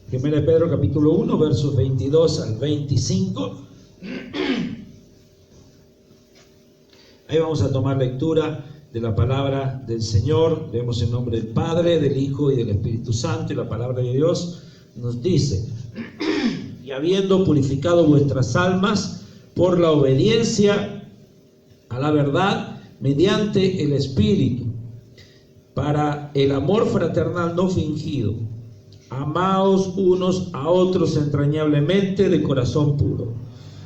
Primera de Pedro capítulo 1, versos 22 al 25. Ahí vamos a tomar lectura de la palabra del Señor. Leemos en nombre del Padre, del Hijo y del Espíritu Santo. Y la palabra de Dios nos dice: y habiendo purificado vuestras almas por la obediencia a la verdad, mediante el Espíritu, para el amor fraternal no fingido, amaos unos a otros entrañablemente de corazón puro,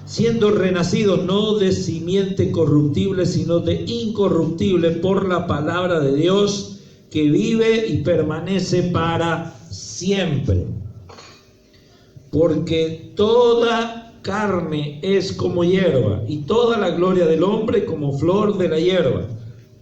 siendo renacidos no de simiente corruptible, sino de incorruptible, por la palabra de Dios, que vive y permanece para siempre. Porque toda carne es como hierba, y toda la gloria del hombre como flor de la hierba.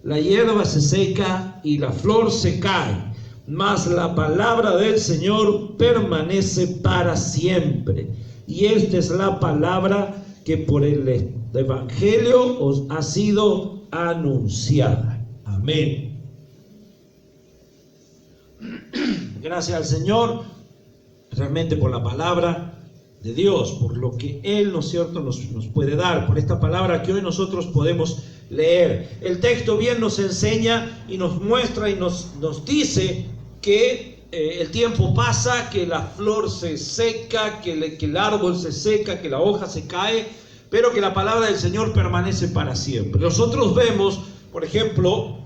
La hierba se seca y la flor se cae, mas la palabra del Señor permanece para siempre. Y esta es la palabra que por el Evangelio os ha sido anunciada. Amén. Gracias al Señor realmente por la palabra de Dios, por lo que Él, ¿no es cierto?, nos puede dar, por esta palabra que hoy nosotros podemos leer. El texto bien nos enseña y nos muestra y nos dice que el tiempo pasa, que la flor se seca, que el árbol se seca, que la hoja se cae, pero que la palabra del Señor permanece para siempre. Nosotros vemos, por ejemplo,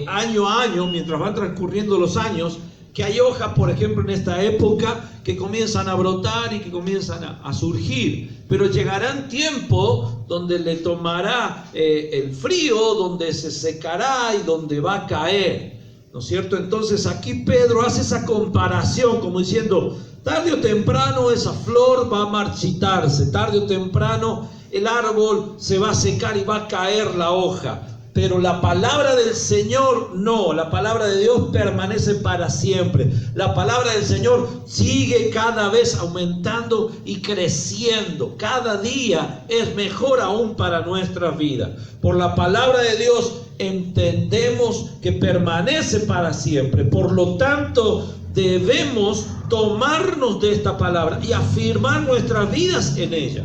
año a año, mientras van transcurriendo los años, que hay hojas, por ejemplo, en esta época que comienzan a brotar y que comienzan a surgir, pero llegarán tiempo donde le tomará el frío, donde se secará y donde va a caer, ¿no es cierto? Entonces aquí Pedro hace esa comparación como diciendo: tarde o temprano esa flor va a marchitarse, tarde o temprano el árbol se va a secar y va a caer la hoja. Pero la palabra del Señor no, la palabra de Dios permanece para siempre. La palabra del Señor sigue cada vez aumentando y creciendo. Cada día es mejor aún para nuestra vida. Por la palabra de Dios entendemos que permanece para siempre. Por lo tanto, debemos tomarnos de esta palabra y afirmar nuestras vidas en ella.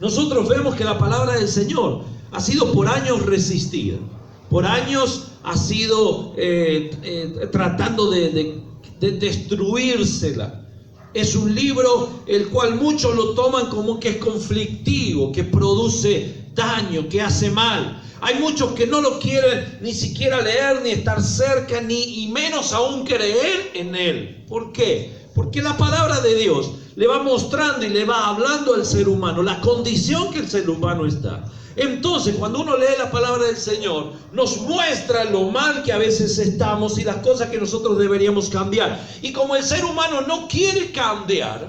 Nosotros vemos que la palabra del Señor ha sido por años resistida, por años ha sido tratando de destruírsela. Es un libro el cual muchos lo toman como que es conflictivo, que produce daño, que hace mal. Hay muchos que no lo quieren ni siquiera leer, ni estar cerca, y menos aún creer en él. ¿Por qué? Porque la palabra de Dios le va mostrando y le va hablando al ser humano la condición que el ser humano está. Entonces, cuando uno lee la palabra del Señor, nos muestra lo mal que a veces estamos y las cosas que nosotros deberíamos cambiar. Y como el ser humano no quiere cambiar,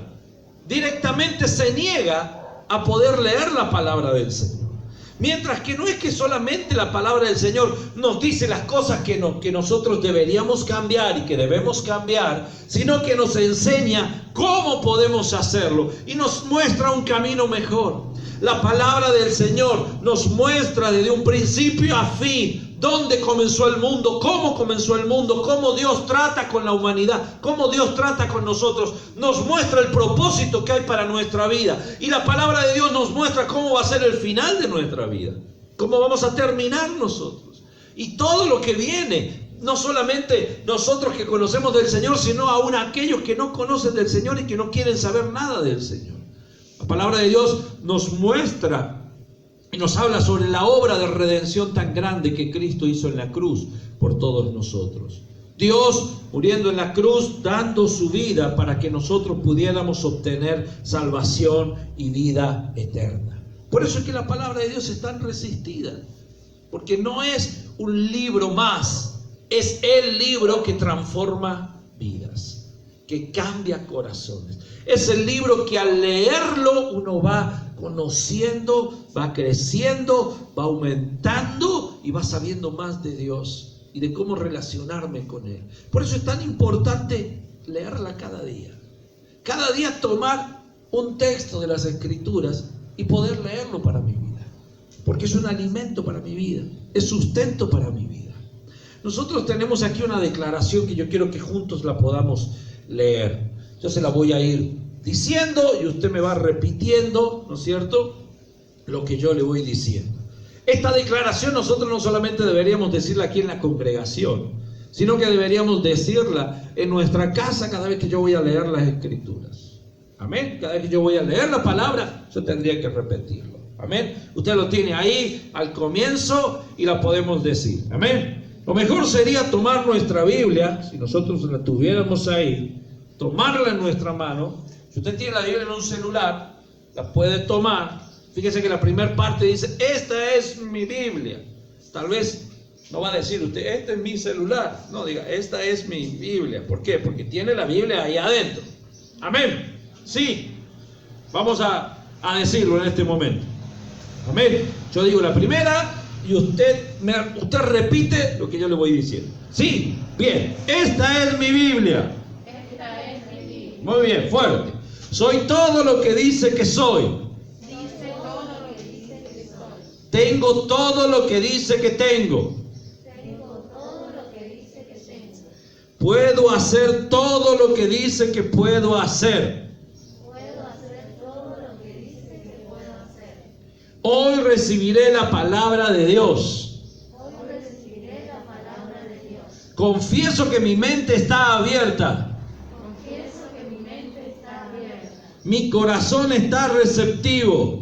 directamente se niega a poder leer la palabra del Señor. Mientras que no es que solamente la palabra del Señor nos dice las cosas que nosotros deberíamos cambiar y que debemos cambiar, sino que nos enseña cómo podemos hacerlo y nos muestra un camino mejor. La palabra del Señor nos muestra desde un principio a fin dónde comenzó el mundo, cómo Dios trata con la humanidad, cómo Dios trata con nosotros. Nos muestra el propósito que hay para nuestra vida. Y la palabra de Dios nos muestra cómo va a ser el final de nuestra vida, cómo vamos a terminar nosotros. Y todo lo que viene, no solamente nosotros que conocemos del Señor, sino aún aquellos que no conocen del Señor y que no quieren saber nada del Señor. La palabra de Dios nos muestra y nos habla sobre la obra de redención tan grande que Cristo hizo en la cruz por todos nosotros. Dios muriendo en la cruz, dando su vida para que nosotros pudiéramos obtener salvación y vida eterna. Por eso es que la palabra de Dios es tan resistida, porque no es un libro más, es el libro que transforma vidas, que cambia corazones. Es el libro que al leerlo uno va conociendo, va creciendo, va aumentando y va sabiendo más de Dios y de cómo relacionarme con Él. Por eso es tan importante leerla cada día. Cada día tomar un texto de las Escrituras y poder leerlo para mi vida. Porque es un alimento para mi vida, es sustento para mi vida. Nosotros tenemos aquí una declaración que yo quiero que juntos la podamos leer. Yo se la voy a ir diciendo y usted me va repitiendo, ¿no es cierto?, lo que yo le voy diciendo. Esta declaración nosotros no solamente deberíamos decirla aquí en la congregación, sino que deberíamos decirla en nuestra casa cada vez que yo voy a leer las Escrituras. Amén. Cada vez que yo voy a leer la palabra, yo tendría que repetirlo. Amén. Usted lo tiene ahí al comienzo y la podemos decir. Amén. Lo mejor sería tomar nuestra Biblia, si nosotros la tuviéramos ahí, tomarla en nuestra mano. Si usted tiene la Biblia en un celular, la puede tomar. Fíjese que la primera parte dice, esta es mi Biblia. Tal vez no va a decir usted, este es mi celular. No, diga, esta es mi Biblia. ¿Por qué? Porque tiene la Biblia ahí adentro. Amén. Sí. Vamos a decirlo en este momento. Amén. Yo digo la primera y usted repite lo que yo le voy diciendo. Sí. Bien. Esta es mi Biblia. Esta es mi Biblia. Muy bien, fuerte. Soy todo lo que dice que soy. Tengo todo lo que dice que tengo. Tengo todo lo que dice que tengo. Puedo hacer todo lo que dice que puedo hacer. Puedo hacer todo lo que dice que puedo hacer. Hoy recibiré la palabra de Dios. Hoy recibiré la palabra de Dios. Confieso que mi mente está abierta. Confieso que mi mente está abierta. Mi corazón está receptivo.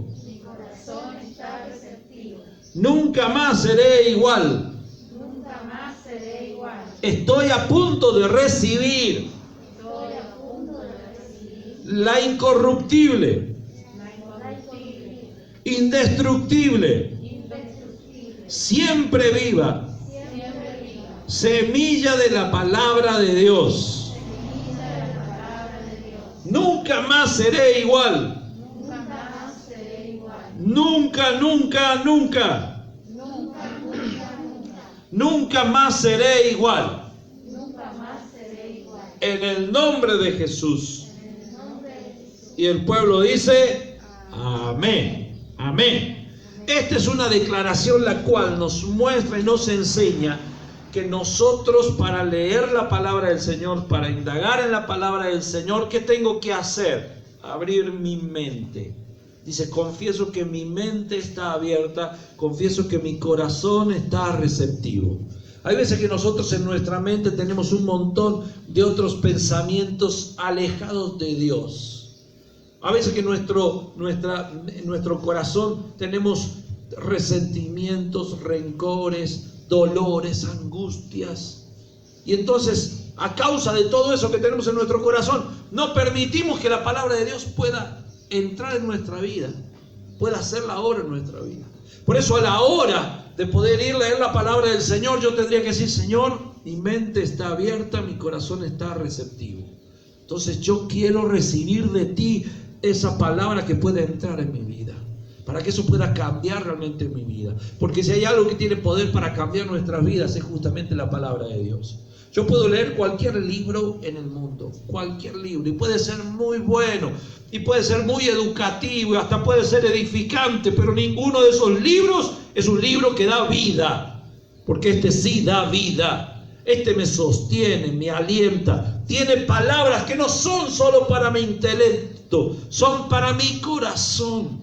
Nunca más seré igual. Nunca más seré igual. Estoy a punto de recibir Estoy a punto de recibir la incorruptible, la incorruptible, indestructible, indestructible, siempre viva siempre viva, semilla de la palabra de Dios. semilla de la palabra de Dios. Nunca más seré igual. Nunca más seré igual. Nunca, nunca, nunca. Nunca, nunca, nunca. Nunca más seré igual. Nunca más seré igual. En el nombre de Jesús. En el nombre de Jesús. Y el pueblo dice, amén, amén. Esta es una declaración la cual nos muestra y nos enseña que nosotros, para leer la palabra del Señor, para indagar en la palabra del Señor, ¿qué tengo que hacer? Abrir mi mente. Dice, confieso que mi mente está abierta, confieso que mi corazón está receptivo. Hay veces que nosotros en nuestra mente tenemos un montón de otros pensamientos alejados de Dios. A veces que en nuestro corazón tenemos resentimientos, rencores, dolores, angustias. Y entonces, a causa de todo eso que tenemos en nuestro corazón, no permitimos que la palabra de Dios pueda entrar en nuestra vida, pueda hacer la obra en nuestra vida. Por eso, a la hora de poder ir a leer la palabra del Señor, yo tendría que decir, Señor, mi mente está abierta, mi corazón está receptivo. Entonces yo quiero recibir de ti esa palabra que pueda entrar en mi vida, para que eso pueda cambiar realmente mi vida. Porque si hay algo que tiene poder para cambiar nuestras vidas, es justamente la palabra de Dios. Yo puedo leer cualquier libro en el mundo, cualquier libro, y puede ser muy bueno, y puede ser muy educativo, y hasta puede ser edificante, pero ninguno de esos libros es un libro que da vida, porque este sí da vida, este me sostiene, me alienta, tiene palabras que no son solo para mi intelecto, son para mi corazón,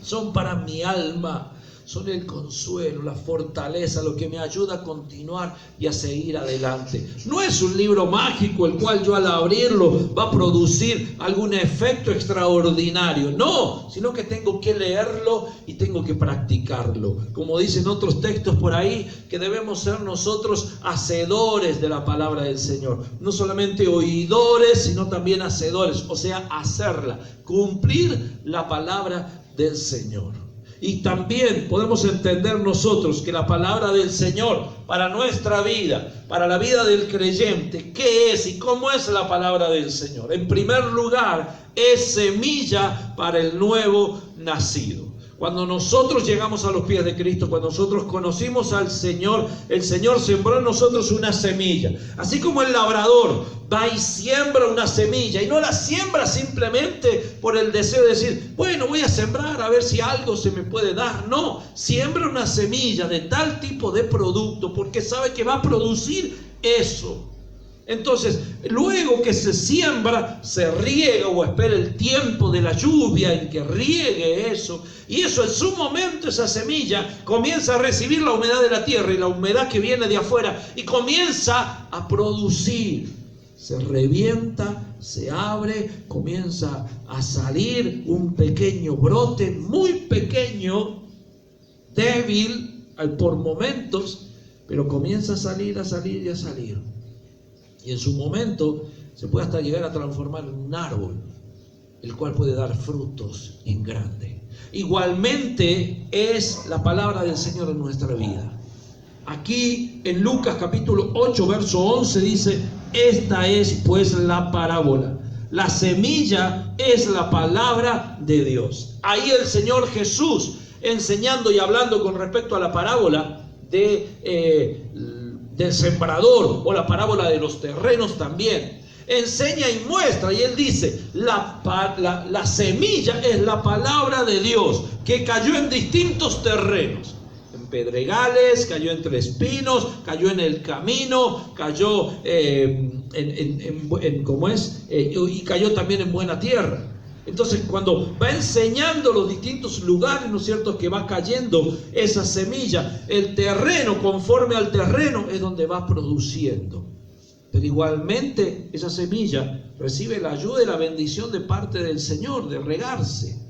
son para mi alma. Son el consuelo, la fortaleza, lo que me ayuda a continuar y a seguir adelante. No es un libro mágico el cual yo al abrirlo va a producir algún efecto extraordinario. No, sino que tengo que leerlo y tengo que practicarlo. Como dicen otros textos por ahí, que debemos ser nosotros hacedores de la palabra del Señor. No solamente oidores, sino también hacedores. O sea, hacerla, cumplir la palabra del Señor. Y también podemos entender nosotros que la palabra del Señor para nuestra vida, para la vida del creyente, ¿qué es y cómo es la palabra del Señor? En primer lugar, es semilla para el nuevo nacido. Cuando nosotros llegamos a los pies de Cristo, cuando nosotros conocimos al Señor, el Señor sembró en nosotros una semilla. Así como el labrador va y siembra una semilla, y no la siembra simplemente por el deseo de decir, bueno, voy a sembrar a ver si algo se me puede dar. No, siembra una semilla de tal tipo de producto porque sabe que va a producir eso. Entonces, luego que se siembra, se riega o espera el tiempo de la lluvia en que riegue eso. Y eso en su momento, esa semilla comienza a recibir la humedad de la tierra y la humedad que viene de afuera y comienza a producir. Se revienta, se abre, comienza a salir un pequeño brote, muy pequeño, débil por momentos, pero comienza a salir, a salir y a salir. Y en su momento se puede hasta llegar a transformar en un árbol, el cual puede dar frutos en grande. Igualmente es la palabra del Señor en nuestra vida. Aquí en Lucas capítulo 8, verso 11 dice: esta es pues la parábola. La semilla es la palabra de Dios. Ahí el Señor Jesús, enseñando y hablando con respecto a la parábola del sembrador, o la parábola de los terrenos también, enseña y muestra, y él dice: la semilla es la palabra de Dios, que cayó en distintos terrenos, en pedregales, cayó entre espinos, cayó en el camino, cayó y cayó también en buena tierra. Entonces, cuando va enseñando los distintos lugares, ¿no es cierto?, que va cayendo esa semilla, el terreno, conforme al terreno, es donde va produciendo. Pero igualmente, esa semilla recibe la ayuda y la bendición de parte del Señor, de regarse.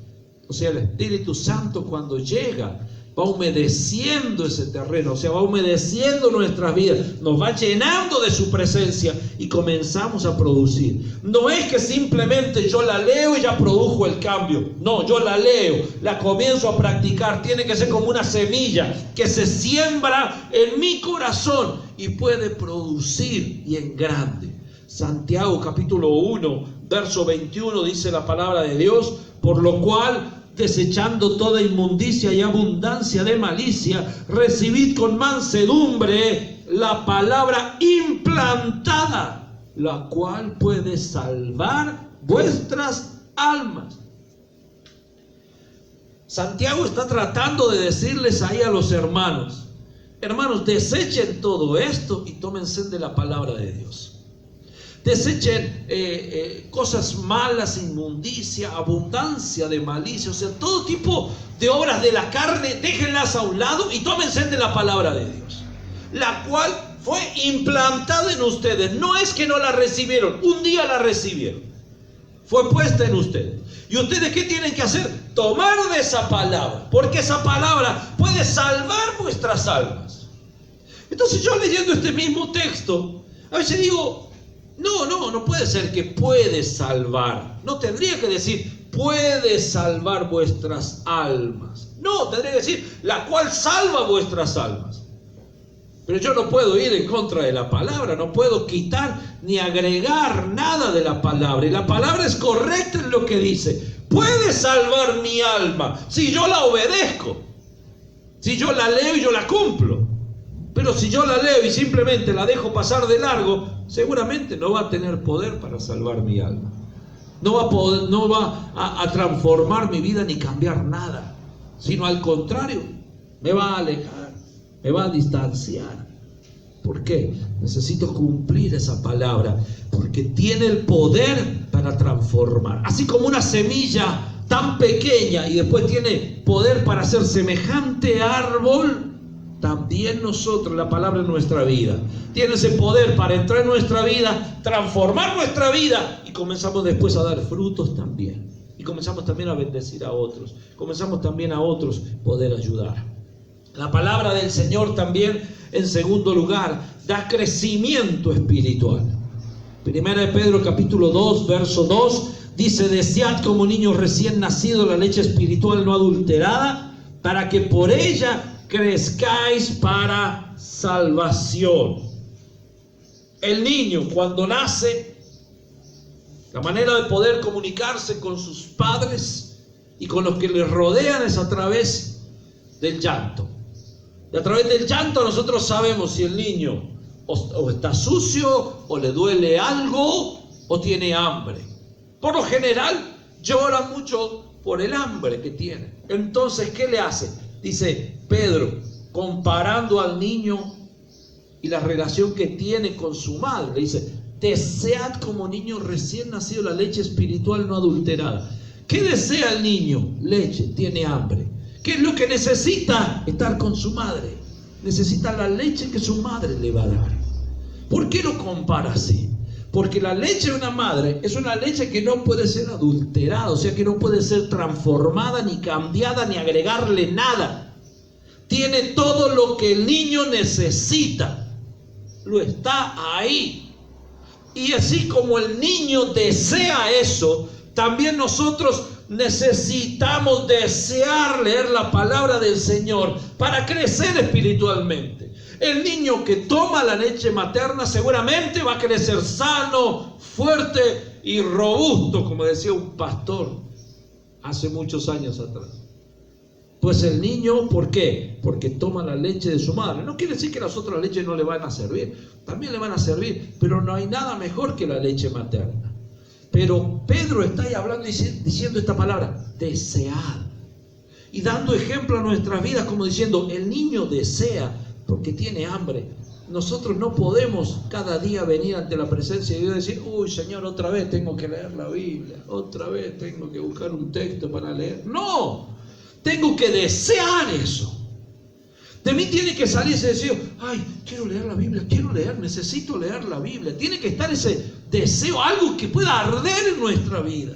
O sea, el Espíritu Santo, cuando llega, va humedeciendo ese terreno, o sea, va humedeciendo nuestras vidas, nos va llenando de su presencia y comenzamos a producir. No es que simplemente yo la leo y ya produjo el cambio. No, yo la leo, la comienzo a practicar. Tiene que ser como una semilla que se siembra en mi corazón y puede producir, y en grande. Santiago capítulo 1, verso 21 dice la palabra de Dios: por lo cual, desechando toda inmundicia y abundancia de malicia, recibid con mansedumbre la palabra implantada, la cual puede salvar vuestras almas. Santiago está tratando de decirles ahí a los hermanos: hermanos, desechen todo esto y tómense de la palabra de Dios. Desechen cosas malas, inmundicia, abundancia de malicia, o sea, todo tipo de obras de la carne, déjenlas a un lado y tómense de la palabra de Dios, la cual fue implantada en ustedes. No es que no la recibieron, un día la recibieron, fue puesta en ustedes. ¿Y ustedes qué tienen que hacer? Tomar de esa palabra, porque esa palabra puede salvar vuestras almas. Entonces, yo leyendo este mismo texto, a veces digo: no puede ser que puede salvar. No tendría que decir puede salvar vuestras almas. No, tendría que decir la cual salva vuestras almas. Pero yo no puedo ir en contra de la palabra, no puedo quitar ni agregar nada de la palabra. Y la palabra es correcta en lo que dice: puede salvar mi alma si yo la obedezco, si yo la leo y yo la cumplo. Pero si yo la leo y simplemente la dejo pasar de largo, seguramente no va a tener poder para salvar mi alma. No va a transformar mi vida ni cambiar nada, sino al contrario, me va a alejar, me va a distanciar. ¿Por qué? Necesito cumplir esa palabra, porque tiene el poder para transformar. Así como una semilla tan pequeña y después tiene poder para hacer semejante árbol, también nosotros, la palabra en nuestra vida, tiene ese poder para entrar en nuestra vida, transformar nuestra vida, y comenzamos después a dar frutos también. Y comenzamos también a bendecir a otros. Comenzamos también a otros poder ayudar. La palabra del Señor también, en segundo lugar, da crecimiento espiritual. Primera de Pedro capítulo 2, verso 2, dice: desead como niños recién nacidos la leche espiritual no adulterada, para que por ella crezcáis para salvación. El niño, cuando nace, la manera de poder comunicarse con sus padres y con los que les rodean es a través del llanto. Y a través del llanto nosotros sabemos si el niño o está sucio, o le duele algo, o tiene hambre. Por lo general llora mucho por el hambre que tiene. Entonces, ¿qué le hace? Dice Pedro, comparando al niño y la relación que tiene con su madre, le dice: Desead como niño recién nacido la leche espiritual no adulterada. ¿Qué desea el niño? Leche, tiene hambre. ¿Qué es lo que necesita? Estar con su madre. Necesita la leche que su madre le va a dar. ¿Por qué lo compara así? Porque la leche de una madre es una leche que no puede ser adulterada, o sea que no puede ser transformada, ni cambiada, ni agregarle nada. Tiene todo lo que el niño necesita. Lo está ahí. Y así como el niño desea eso, también nosotros necesitamos desear leer la palabra del Señor para crecer espiritualmente. El niño que toma la leche materna seguramente va a crecer sano, fuerte y robusto, como decía un pastor hace muchos años atrás. Pues el niño, ¿por qué? Porque toma la leche de su madre. No quiere decir que las otras leches no le van a servir. También le van a servir, pero no hay nada mejor que la leche materna. Pero Pedro está ahí hablando y diciendo esta palabra, desead. Y dando ejemplo a nuestras vidas como diciendo, el niño desea porque tiene hambre. Nosotros no podemos cada día venir ante la presencia de Dios y decir, uy Señor, otra vez tengo que leer la Biblia, otra vez tengo que buscar un texto para leer. No, tengo que desear eso. De mí tiene que salir ese deseo, ay, quiero leer la Biblia, necesito leer la Biblia. Tiene que estar ese deseo, algo que pueda arder en nuestra vida.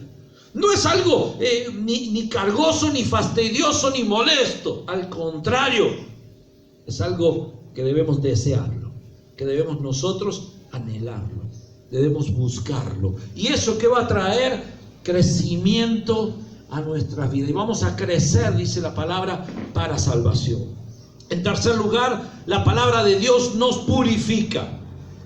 No es algo ni cargoso, ni fastidioso, ni molesto. Al contrario, es algo que debemos desearlo, que debemos nosotros anhelarlo, debemos buscarlo. ¿Y eso qué va a traer? Crecimiento a nuestras vidas. Y vamos a crecer, dice la palabra, para salvación. En tercer lugar, la palabra de Dios nos purifica.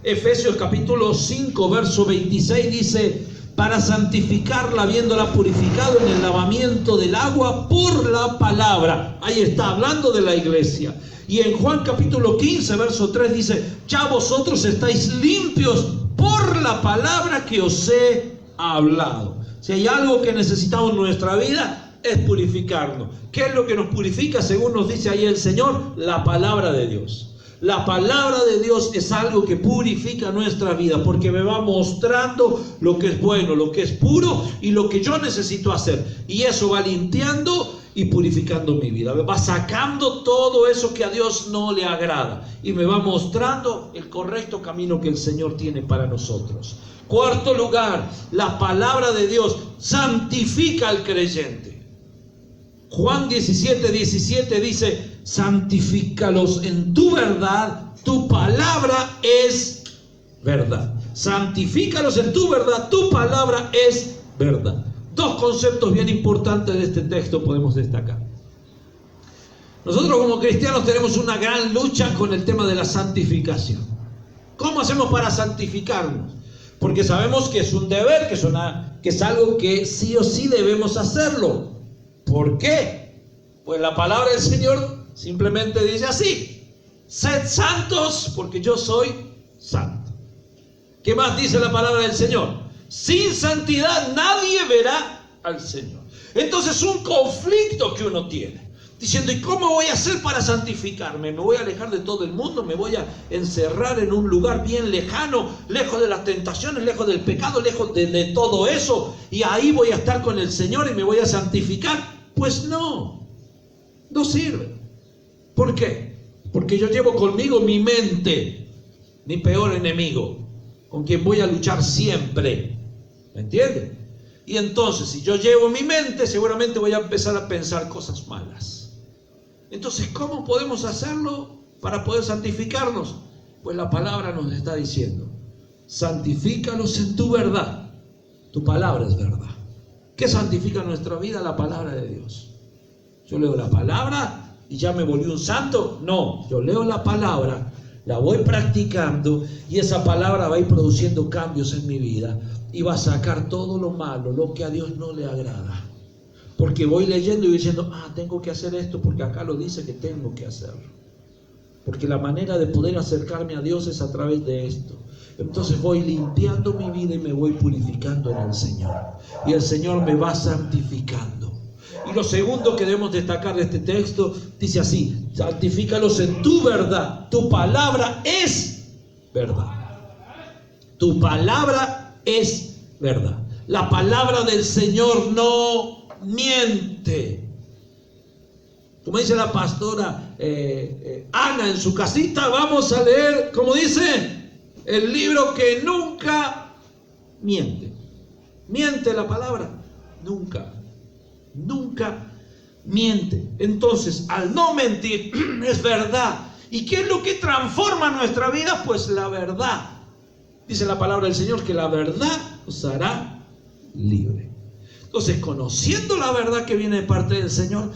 Efesios capítulo 5, verso 26 dice, para santificarla, habiéndola purificado en el lavamiento del agua por la palabra. Ahí está, hablando de la iglesia. Y en Juan capítulo 15, verso 3 dice, ya vosotros estáis limpios por la palabra que os he hablado. Si hay algo que necesitamos en nuestra vida, es purificarnos. ¿Qué es lo que nos purifica? Según nos dice ahí el Señor, la palabra de Dios. La palabra de Dios es algo que purifica nuestra vida, porque me va mostrando lo que es bueno, lo que es puro y lo que yo necesito hacer. Y eso va limpiando y purificando mi vida. Va sacando todo eso que a Dios no le agrada y me va mostrando el correcto camino que el Señor tiene para nosotros. Cuarto lugar, la palabra de Dios santifica al creyente. Juan 17, 17 dice, santifícalos en tu verdad, tu palabra es verdad. Santifícalos en tu verdad, tu palabra es verdad. Dos conceptos bien importantes de este texto podemos destacar. Nosotros como cristianos tenemos una gran lucha con el tema de la santificación. ¿Cómo hacemos para santificarnos? Porque sabemos que es un deber, que es algo que sí o sí debemos hacerlo. ¿Por qué? Pues la palabra del Señor simplemente dice así: sed santos porque yo soy santo. ¿Qué más dice la palabra del Señor? Sin santidad nadie verá al Señor. Entonces un conflicto que uno tiene, diciendo, ¿y cómo voy a hacer para santificarme? ¿Me voy a alejar de todo el mundo? ¿Me voy a encerrar en un lugar bien lejano, lejos de las tentaciones, lejos del pecado, lejos de todo eso? ¿Y ahí voy a estar con el Señor y me voy a santificar? Pues no sirve. ¿Por qué? Porque yo llevo conmigo mi mente, mi peor enemigo, con quien voy a luchar siempre. ¿Me entiende? Y entonces, si yo llevo mi mente, seguramente voy a empezar a pensar cosas malas. Entonces, ¿cómo podemos hacerlo para poder santificarnos? Pues la palabra nos está diciendo: santifícalos en tu verdad. Tu palabra es verdad. ¿Qué santifica nuestra vida? La palabra de Dios. Yo leo la palabra y ya me volví un santo. No, yo leo la palabra, la voy practicando y esa palabra va a ir produciendo cambios en mi vida y va a sacar todo lo malo, lo que a Dios no le agrada. Porque voy leyendo y diciendo, tengo que hacer esto porque acá lo dice que tengo que hacerlo. Porque la manera de poder acercarme a Dios es a través de esto. Entonces voy limpiando mi vida y me voy purificando en el Señor. Y el Señor me va santificando. Y lo segundo que debemos destacar de este texto dice así: santifícalos en tu verdad. Tu palabra es verdad. Tu palabra es verdad. La palabra del Señor no miente. Como dice la pastora Ana en su casita, vamos a leer, como dice, el libro que nunca miente. ¿Miente la palabra? Nunca. Nunca miente. Entonces, al no mentir, es verdad. ¿Y qué es lo que transforma nuestra vida? Pues la verdad. Dice la palabra del Señor que la verdad os hará libre. Entonces, conociendo la verdad que viene de parte del Señor,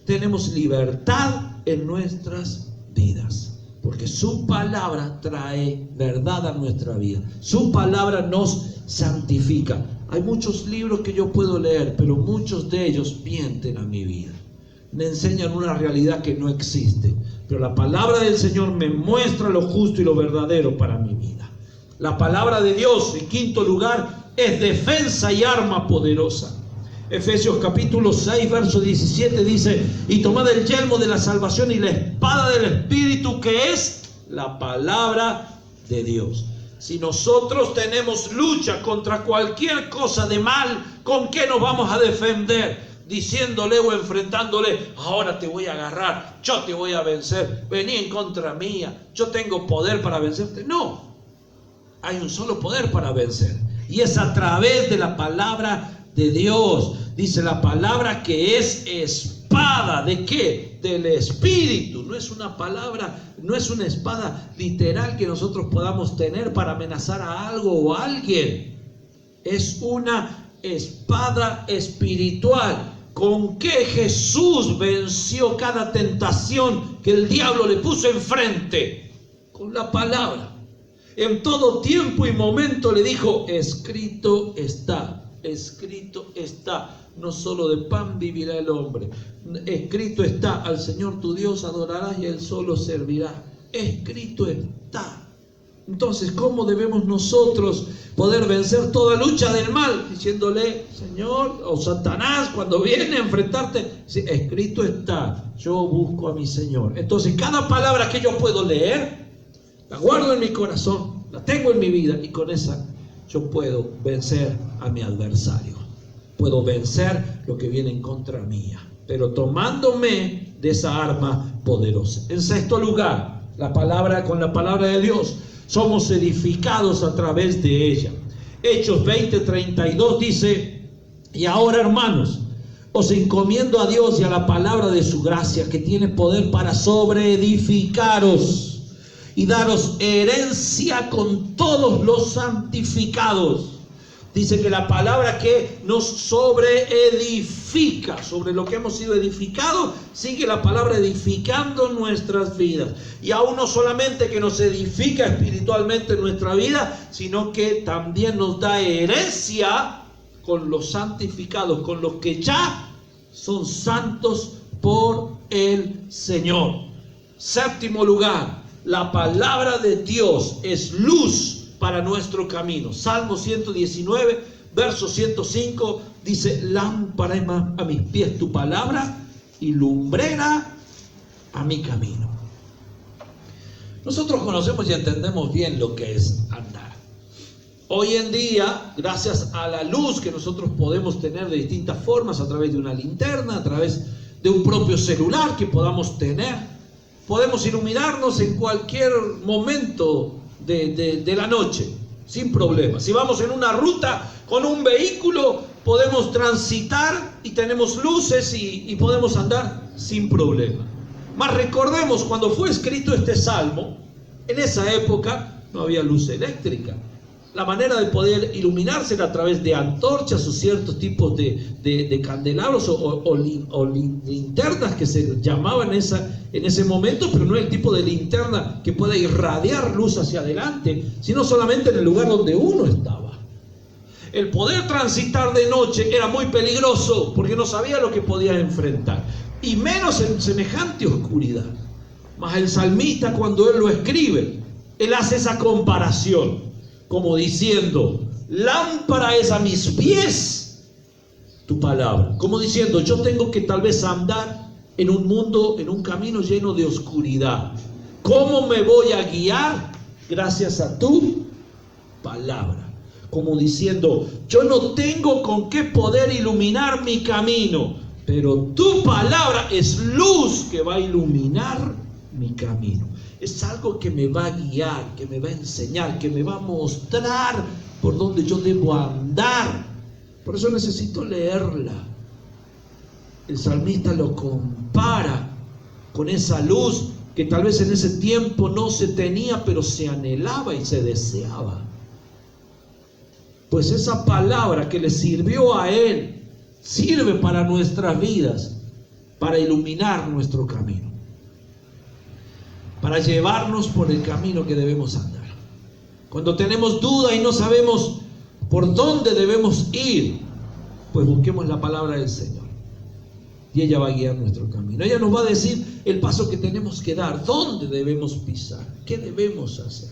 tenemos libertad en nuestras vidas. Porque su palabra trae verdad a nuestra vida. Su palabra nos santifica. Hay muchos libros que yo puedo leer, pero muchos de ellos mienten a mi vida. Me enseñan una realidad que no existe. Pero la palabra del Señor me muestra lo justo y lo verdadero para mi vida. La palabra de Dios, en quinto lugar, es defensa y arma poderosa. Efesios capítulo 6, verso 17 dice: y tomad el yelmo de la salvación y la espada del Espíritu, que es la palabra de Dios. Si nosotros tenemos lucha contra cualquier cosa de mal, ¿con qué nos vamos a defender? Diciéndole o enfrentándole: ahora te voy a agarrar, yo te voy a vencer, vení en contra mía, yo tengo poder para vencerte. No, hay un solo poder para vencer, y es a través de la palabra de Dios. Dice la palabra que es espada. ¿De qué? Del Espíritu. No es una palabra, no es una espada literal que nosotros podamos tener para amenazar a algo o a alguien. Es una espada espiritual. ¿Con qué Jesús venció cada tentación que el diablo le puso enfrente? Con la palabra. En todo tiempo y momento le dijo: escrito está, escrito está. No solo de pan vivirá el hombre. Escrito está: al Señor tu Dios adorarás y Él solo servirá. Escrito está. Entonces, ¿cómo debemos nosotros poder vencer toda lucha del mal? Diciéndole: Señor, o Satanás, cuando viene a enfrentarte, sí, escrito está, yo busco a mi Señor. Entonces, cada palabra que yo puedo leer, la guardo en mi corazón, la tengo en mi vida, y con esa yo puedo vencer a mi adversario. Puedo vencer lo que viene en contra mía, pero tomándome de esa arma poderosa. En sexto lugar, con la palabra de Dios somos edificados a través de ella. Hechos 20:32 dice: y ahora, hermanos, os encomiendo a Dios y a la palabra de su gracia, que tiene poder para sobreedificaros y daros herencia con todos los santificados. Dice que la palabra que nos sobreedifica, sobre lo que hemos sido edificados, sigue la palabra edificando nuestras vidas. Y aún no solamente que nos edifica espiritualmente en nuestra vida, sino que también nos da herencia con los santificados, con los que ya son santos por el Señor. Séptimo lugar, la palabra de Dios es luz para nuestro camino. Salmo 119, verso 105 dice: lámpara es a mis pies tu palabra y lumbrera a mi camino. Nosotros conocemos y entendemos bien lo que es andar. Hoy en día, gracias a la luz que nosotros podemos tener de distintas formas, a través de una linterna, a través de un propio celular que podamos tener, podemos iluminarnos en cualquier momento de la noche, sin problema. Si vamos en una ruta con un vehículo, podemos transitar y tenemos luces y podemos andar sin problema. Mas recordemos, cuando fue escrito este salmo, en esa época no había luz eléctrica. La manera de poder iluminarse era a través de antorchas o ciertos tipos de candelabros o linternas que se llamaban en ese momento, pero no el tipo de linterna que pueda irradiar luz hacia adelante, sino solamente en el lugar donde uno estaba. El poder transitar de noche era muy peligroso porque no sabía lo que podía enfrentar, y menos en semejante oscuridad. Mas el salmista, cuando él lo escribe, él hace esa comparación, como diciendo: lámpara es a mis pies tu palabra. Como diciendo, yo tengo que tal vez andar en un mundo, en un camino lleno de oscuridad. ¿Cómo me voy a guiar? Gracias a tu palabra. palabra. Como diciendo, yo no tengo con qué poder iluminar mi camino, pero tu palabra es luz que va a iluminar mi camino. Es algo que me va a guiar, que me va a enseñar, que me va a mostrar por donde yo debo andar. Por eso necesito leerla. El salmista lo compara con esa luz que tal vez en ese tiempo no se tenía, pero se anhelaba y se deseaba. Pues esa palabra que le sirvió a él, sirve para nuestras vidas, para iluminar nuestro camino, para llevarnos por el camino que debemos andar. Cuando tenemos duda y no sabemos por dónde debemos ir, pues busquemos la palabra del Señor. Y ella va a guiar nuestro camino. Ella nos va a decir el paso que tenemos que dar, dónde debemos pisar, qué debemos hacer.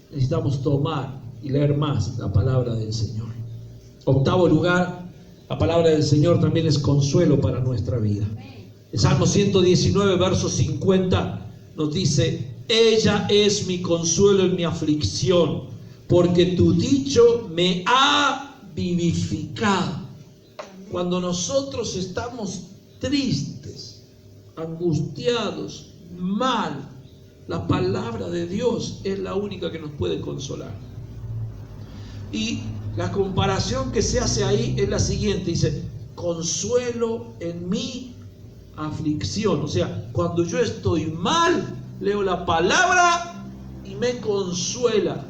Necesitamos tomar y leer más la palabra del Señor. Octavo lugar, la palabra del Señor también es consuelo para nuestra vida. El Salmo 119, verso 50 nos dice: ella es mi consuelo en mi aflicción, porque tu dicho me ha vivificado. Cuando nosotros estamos tristes, angustiados, mal, la palabra de Dios es la única que nos puede consolar. Y la comparación que se hace ahí es la siguiente: dice, consuelo en mi aflicción. O sea, cuando yo estoy mal, leo la palabra y me consuela.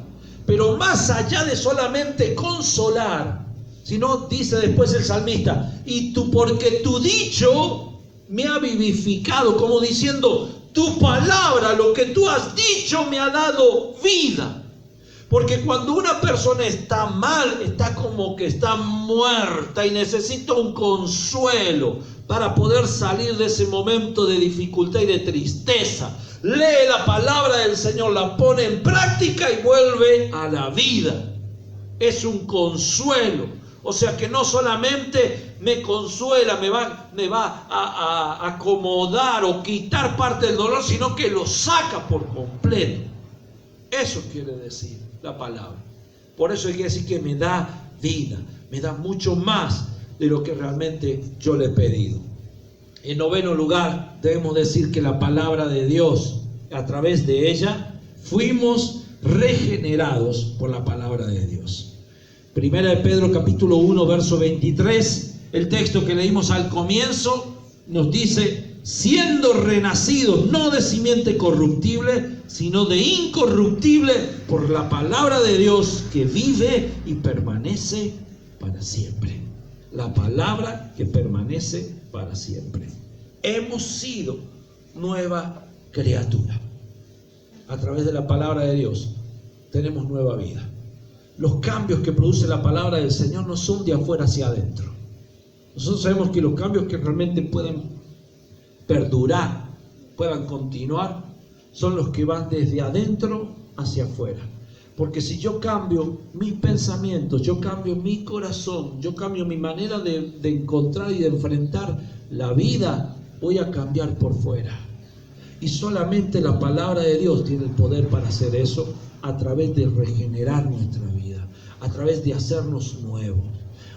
Pero más allá de solamente consolar, sino dice después el salmista, porque tu dicho me ha vivificado, como diciendo, tu palabra, lo que tú has dicho me ha dado vida. Porque cuando una persona está mal, está como que está muerta y necesita un consuelo para poder salir de ese momento de dificultad y de tristeza. Lee la palabra del Señor, la pone en práctica y vuelve a la vida. Es un consuelo. O sea que no solamente me consuela, me va a acomodar o quitar parte del dolor, sino que lo saca por completo. Eso quiere decir la palabra. Por eso quiere decir que me da vida, me da mucho más de lo que realmente yo le he pedido. En noveno lugar, debemos decir que la palabra de Dios, a través de ella, fuimos regenerados por la palabra de Dios. Primera de Pedro capítulo 1, verso 23, el texto que leímos al comienzo, nos dice: siendo renacidos no de simiente corruptible, sino de incorruptible, por la palabra de Dios que vive y permanece para siempre. La palabra que permanece para siempre. Hemos sido nueva criatura. A través de la palabra de Dios tenemos nueva vida. Los cambios que produce la palabra del Señor no son de afuera hacia adentro. Nosotros sabemos que los cambios que realmente pueden perdurar, puedan continuar, son los que van desde adentro hacia afuera. Porque si yo cambio mis pensamientos, yo cambio mi corazón, yo cambio mi manera de encontrar y de enfrentar la vida, voy a cambiar por fuera. Y solamente la palabra de Dios tiene el poder para hacer eso, a través de regenerar nuestra vida, a través de hacernos nuevos,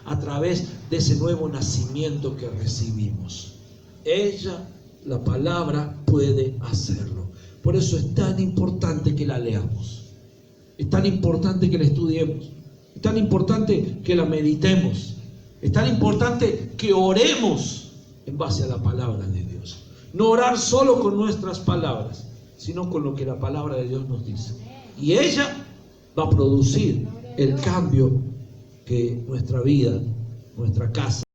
a través de ese nuevo nacimiento que recibimos. Ella, la palabra, puede hacerlo. Por eso es tan importante que la leamos. Es tan importante que la estudiemos. Es tan importante que la meditemos. Es tan importante que oremos en base a la palabra de Dios. No orar solo con nuestras palabras, sino con lo que la palabra de Dios nos dice. Y ella va a producir el cambio que nuestra vida, nuestra casa,